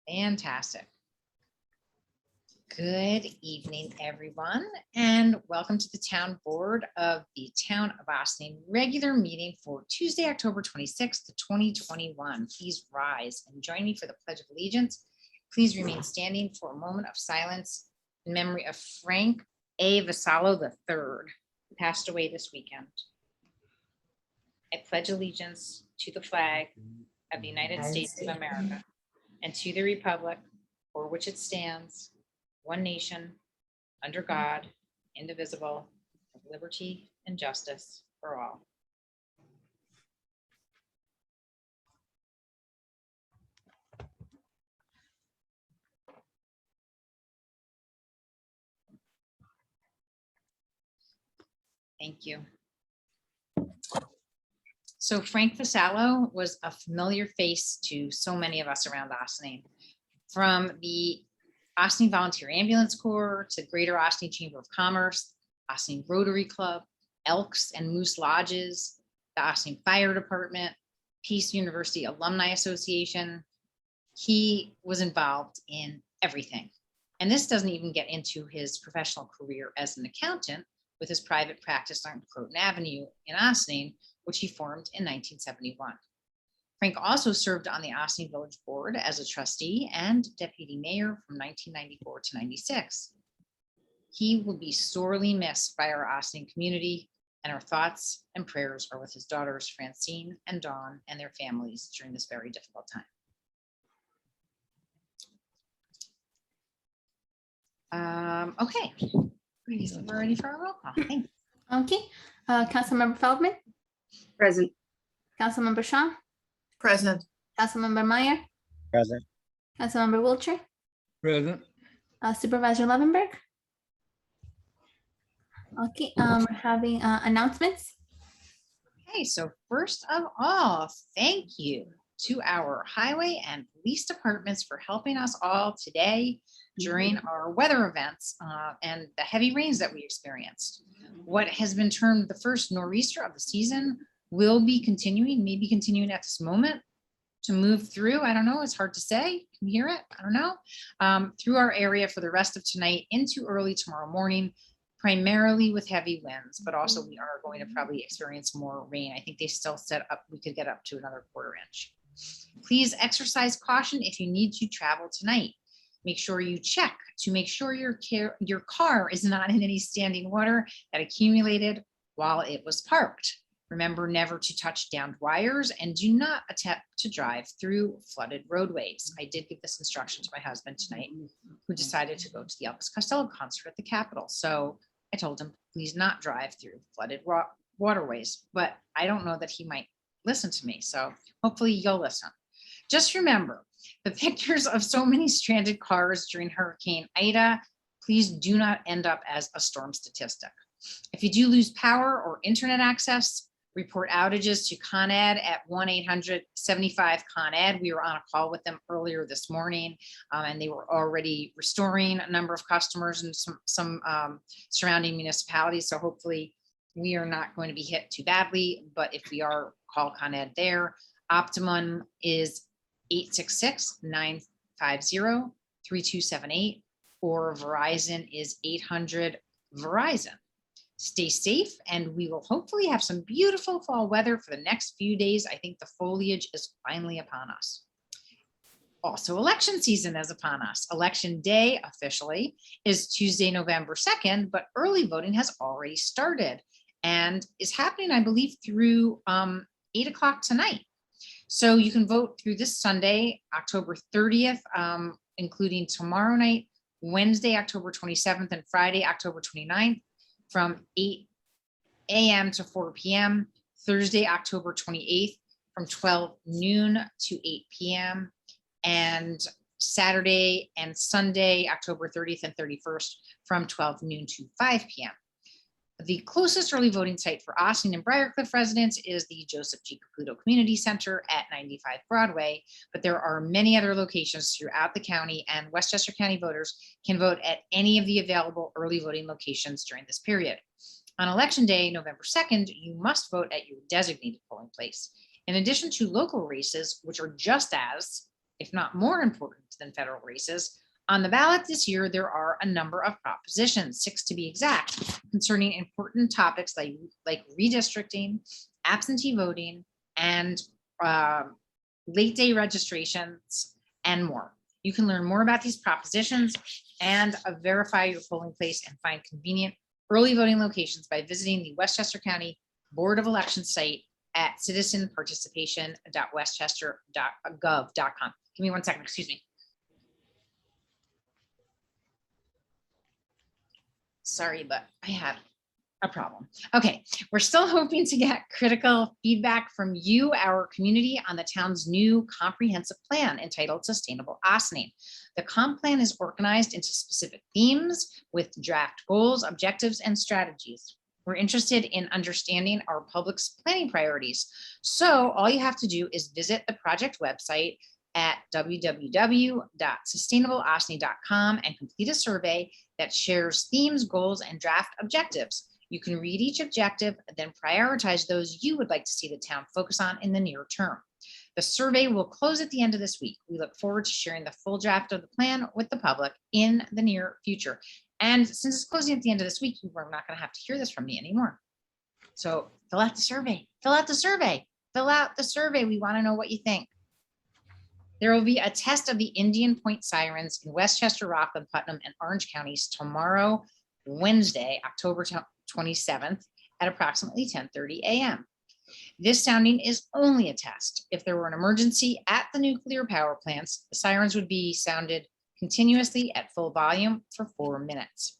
Fantastic. Good evening, everyone, and welcome to the Town Board of the Town of Austin regular meeting for Tuesday, October 26th, 2021. Please rise and join me for the Pledge of Allegiance. Please remain standing for a moment of silence in memory of Frank A. Vassallo III, who passed away this weekend. I pledge allegiance to the flag of the United States of America and to the republic for which it stands, one nation, under God, indivisible, with liberty and justice for all. Thank you. So Frank Vassallo was a familiar face to so many of us around Austin, from the Austin Volunteer Ambulance Corps to Greater Austin Chamber of Commerce, Austin Rotary Club, Elks and Moose Lodges, the Austin Fire Department, Peace University Alumni Association. He was involved in everything. And this doesn't even get into his professional career as an accountant with his private practice on Croton Avenue in Austin, which he formed in 1971. Frank also served on the Austin Village Board as a trustee and deputy mayor from 1994 to 96. He will be sorely missed by our Austin community, and our thoughts and prayers are with his daughters, Francine and Dawn, and their families during this very difficult time. Okay, we're ready for our roll call. Thanks. Okay, Councilmember Feldman, Present. Councilmember Shaw, Present. Councilmember Meyer, Present. Councilmember Wiltshire, Present. Supervisor Levenberg. Okay, we're having announcements. Okay, so first of all, thank you to our highway and police departments for helping us all today during our weather events and the heavy rains that we experienced. What has been termed the first nor'easter of the season will be continuing, maybe continuing at this moment to move through. I don't know, it's hard to say. Can you hear it? I don't know. Through our area for the rest of tonight into early tomorrow morning, primarily with heavy winds, but also we are going to probably experience more rain. I think they still set up, we could get up to another quarter inch. Please exercise caution if you need to travel tonight. Make sure you check to make sure your car is not in any standing water that accumulated while it was parked. Remember never to touch downed wires and do not attempt to drive through flooded roadways. I did give this instruction to my husband tonight, who decided to go to the Elvis Costello concert at the Capitol. So I told him, please not drive through flooded waterways, but I don't know that he might listen to me. So hopefully you'll listen. Just remember the pictures of so many stranded cars during Hurricane Ida, please do not end up as a storm statistic. If you do lose power or internet access, report outages to Con Ed at 1-800-75-CON ED. We were on a call with them earlier this morning, and they were already restoring a number of customers in some surrounding municipalities. So hopefully we are not going to be hit too badly, but if we are, call Con Ed there. Optimum is 866-950-3278, or Verizon is 800-VERIZON. Stay safe, and we will hopefully have some beautiful fall weather for the next few days. I think the foliage is finally upon us. Also, election season is upon us. Election day officially is Tuesday, November 2nd, but early voting has already started and is happening, I believe, through 8 o'clock tonight. So you can vote through this Sunday, October 30th, including tomorrow night, Wednesday, October 27th, and Friday, October 29th, from 8 a.m. to 4 p.m., Thursday, October 28th, from 12 noon to 8 p.m., and Saturday and Sunday, October 30th and 31st, from 12 noon to 5 p.m. The closest early voting site for Austin and Briarcliff residents is the Joseph G. Caputo Community Center at 95 Broadway, but there are many other locations throughout the county, and Westchester County voters can vote at any of the available early voting locations during this period. On Election Day, November 2nd, you must vote at your designated polling place. In addition to local races, which are just as if not more important than federal races. On the ballot this year, there are a number of propositions, 6 to be exact, concerning important topics like redistricting, absentee voting, and late day registrations, and more. You can learn more about these propositions and verify your polling place and find convenient early voting locations by visiting the Westchester County Board of Elections site at citizenparticipation.westchester.gov.com. Give me 1 second, excuse me. Sorry, but I had a problem. Okay, we're still hoping to get critical feedback from you, our community, on the town's new comprehensive plan entitled Sustainable Ossining. The comp plan is organized into specific themes with draft goals, objectives, and strategies. We're interested in understanding our public's planning priorities. So all you have to do is visit the project website at www.sustainableossining.com and complete a survey that shares themes, goals, and draft objectives. You can read each objective, then prioritize those you would like to see the town focus on in the near term. The survey will close at the end of this week. We look forward to sharing the full draft of the plan with the public in the near future. And since it's closing at the end of this week, we're not going to have to hear this from me anymore. So fill out the survey, fill out the survey, fill out the survey. We want to know what you think. There will be a test of the Indian Point sirens in Westchester, Rockland, Putnam, and Orange counties tomorrow, Wednesday, October 27th at approximately 10:30 a.m. This sounding is only a test. If there were an emergency at the nuclear power plants, the sirens would be sounded continuously at full volume for 4 minutes,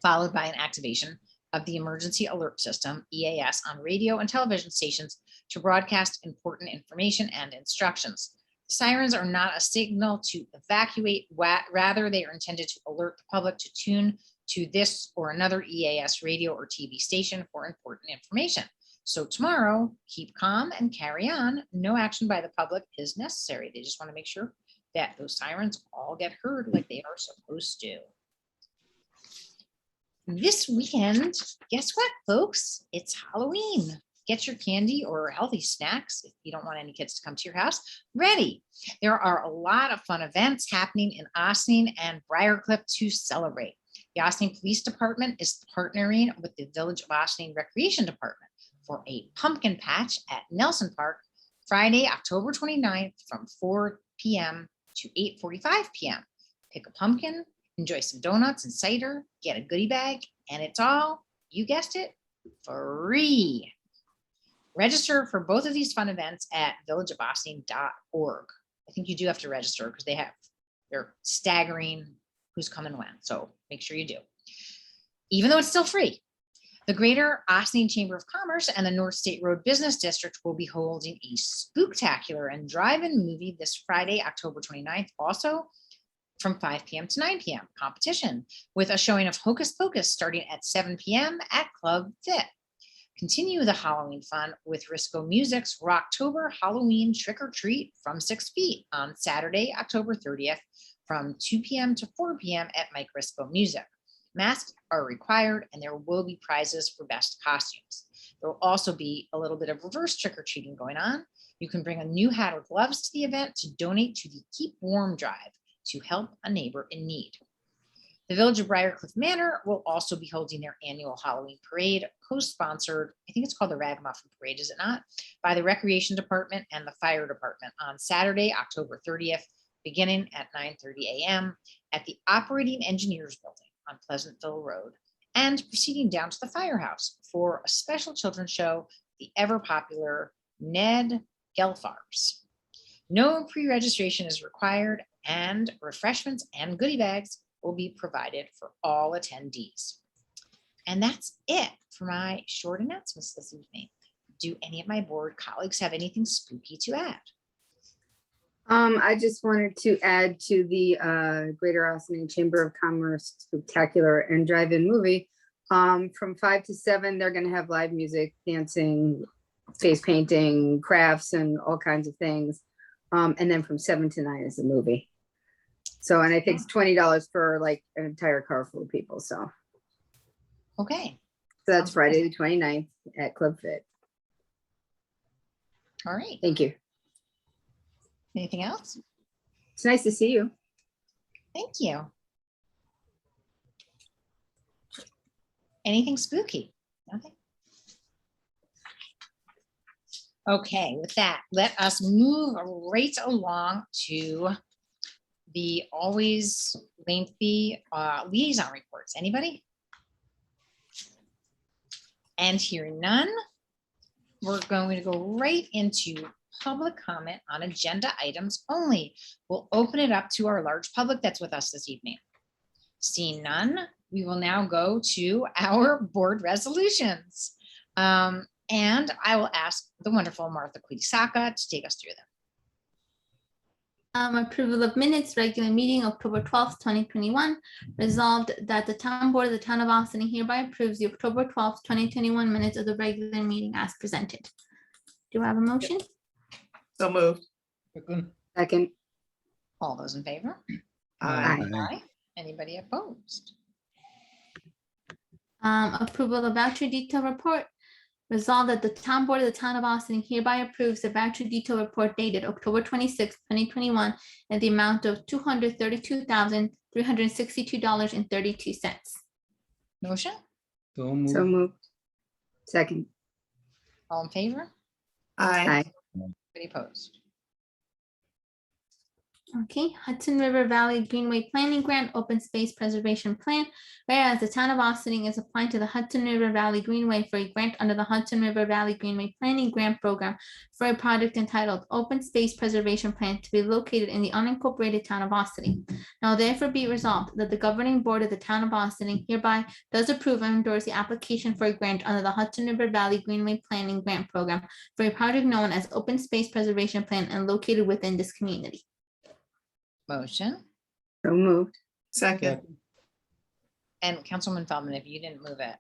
followed by an activation of the Emergency Alert System, EAS, on radio and television stations to broadcast important information and instructions. Sirens are not a signal to evacuate, rather they are intended to alert the public to tune to this or another EAS radio or TV station for important information. So tomorrow, keep calm and carry on. No action by the public is necessary. They just want to make sure that those sirens all get heard like they are supposed to. This weekend, guess what, folks? It's Halloween. Get your candy or healthy snacks, if you don't want any kids to come to your house, ready. There are a lot of fun events happening in Ossining and Briarcliff to celebrate. The Ossining Police Department is partnering with the Village of Ossining Recreation Department for a pumpkin patch at Nelson Park, Friday, October 29th from 4 p.m. to 8:45 p.m. Pick a pumpkin, enjoy some donuts and cider, get a goodie bag, and it's all, you guessed it, free. Register for both of these fun events at villageofossining.org. I think you do have to register because they're staggering who's coming when. So make sure you do. Even though it's still free. The Greater Ossining Chamber of Commerce and the North State Road Business District will be holding a spooktacular and drive-in movie this Friday, October 29th, also from 5 p.m. to 9 p.m. competition with a showing of Hocus Pocus starting at 7 p.m. at Club Fit. Continue the Halloween fun with Risco Music's Rocktober Halloween Trick or Treat from 6 feet on Saturday, October 30th from 2 p.m. to 4 p.m. at Mike Risco Music. Masks are required and there will be prizes for best costumes. There will also be a little bit of reverse trick-or-treating going on. You can bring a new hat or gloves to the event to donate to the Keep Warm Drive to help a neighbor in need. The Village of Briarcliff Manor will also be holding their annual Halloween parade, co-sponsored, I think it's called the Ragamuffin Parade, is it not? By the Recreation Department and the Fire Department on Saturday, October 30th, beginning at 9:30 a.m. at the Operating Engineers Building on Pleasantville Road, and proceeding down to the firehouse for a special children's show, the ever-popular Ned Gelfar's. No pre-registration is required, and refreshments and goodie bags will be provided for all attendees. And that's it for my short announcements this evening. Do any of my board colleagues have anything spooky to add? I just wanted to add to the Greater Ossining Chamber of Commerce Spectacular and Drive-In movie. From 5 to 7, they're going to have live music, dancing, face painting, crafts, and all kinds of things. And then from 7 to 9 is the movie. So, and I think it's $20 for like an entire car full of people. So, Okay. so that's Friday the 29th at Club Fit. All right. Thank you. Anything else? It's nice to see you. Thank you. Anything spooky? Nothing? Okay, with that, let us move right along to the always lengthy liaison reports. Anybody? And hearing none, we're going to go right into public comment on agenda items only. We'll open it up to our large public that's with us this evening. Seeing none, we will now go to our board resolutions. And I will ask the wonderful Martha Kulisaka to take us through them. Approval of minutes, regular meeting, October 12th, 2021. Resolved that the town board of the town of Austin hereby approves the October 12th, 2021 minutes of the regular meeting as presented. Do I have a motion? So moved. Second. All those in favor? Aye. Aye. Anybody opposed? Approval of voucher detail report. Resolved that the town board of the town of Austin hereby approves the voucher detail report dated October 26th, 2021 in the amount of $232,362.32. Motion? So So moved. moved. Second. All in favor? Aye. Aye. Anybody opposed? Okay, Hudson River Valley Greenway Planning Grant Open Space Preservation Plan. Whereas the town of Austin is applying to the Hudson River Valley Greenway for a grant under the Hudson River Valley Greenway Planning Grant Program for a project entitled Open Space Preservation Plan to be located in the unincorporated town of Austin. Now therefore be resolved that the governing board of the town of Austin hereby does approve and endorse the application for a grant under the Hudson River Valley Greenway Planning Grant Program for a project known as Open Space Preservation Plan and located within this community. Motion? So moved. Second. And Councilwoman Feldman, if you didn't move it,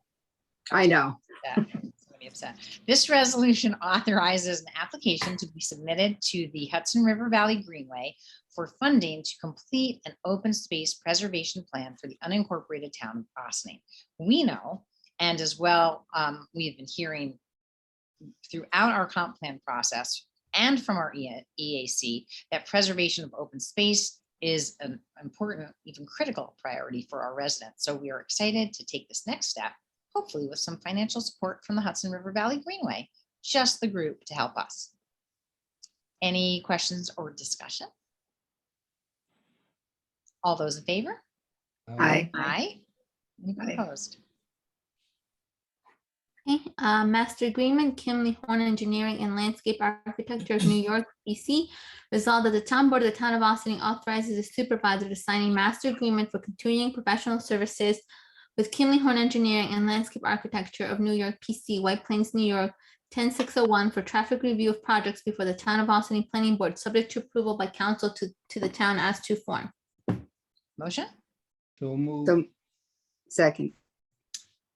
I know. somebody be upset. This resolution authorizes an application to be submitted to the Hudson River Valley Greenway for funding to complete an open space preservation plan for the unincorporated town of Austin. We know, and as well, we've been hearing throughout our comp plan process and from our EAC that preservation of open space is an important, even critical priority for our residents. So we are excited to take this next step, hopefully with some financial support from the Hudson River Valley Greenway, just the group to help us. Any questions or discussion? All those in favor? Aye. Aye. Anybody Aye. opposed? Okay, master agreement, Kimley Horn Engineering and Landscape Architecture of New York, PC. Resolved that the town board of the town of Austin authorizes the supervisor to sign a master agreement for continuing professional services with Kimley Horn Engineering and Landscape Architecture of New York, PC, White Plains, New York, 10601 for traffic review of projects before the town of Austin Planning Board, subject to approval by council to the town as to form. Motion? So moved. So second.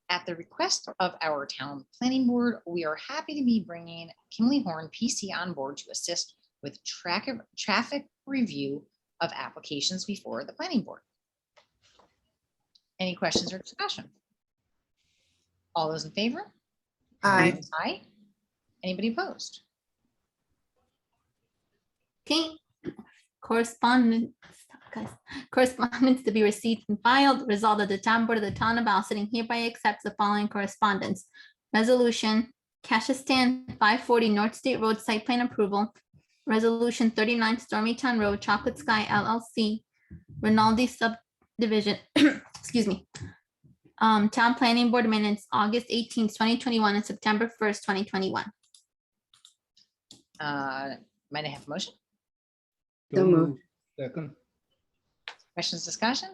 At the request of our town planning board, we are happy to be bringing Kimley Horn PC on board to assist with traffic review of applications before the planning board. Any questions or discussion? All those in favor? Aye. Aye. Anybody opposed? Okay, correspondence to be received and filed. Resolved that the town board of the town of Austin hereby accepts the following correspondence. Resolution, Cashastan 540 North State Road Site Plan Approval. Resolution 39 Stormy Town Road Chocolate Sky LLC, Rinaldi Subdivision, excuse me. Town Planning Board minutes, August 18th, 2021 and September 1st, 2021. Might I have a motion? So moved. Second. Questions, discussion?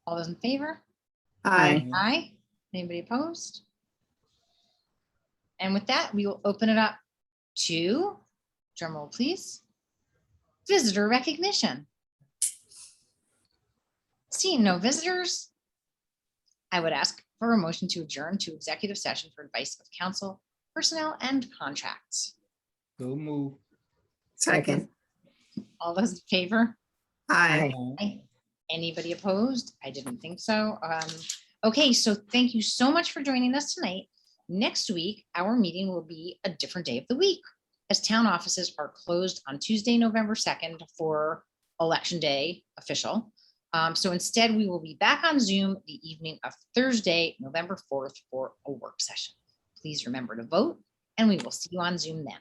All those in favor? Aye. Aye. Anybody opposed? And with that, we will open it up to, drum roll please, visitor recognition. Seeing no visitors, I would ask for a motion to adjourn to executive session for advice of council, personnel, and contracts. So moved. Second. All those in favor? Aye. Aye. Anybody opposed? I didn't think so. Okay, so thank you so much for joining us tonight. Next week, our meeting will be a different day of the week, as town offices are closed on Tuesday, November 2nd for Election Day official. So instead, we will be back on Zoom the evening of Thursday, November 4th for a work session. Please remember to vote, and we will see you on Zoom then.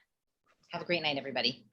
Have a great night, everybody.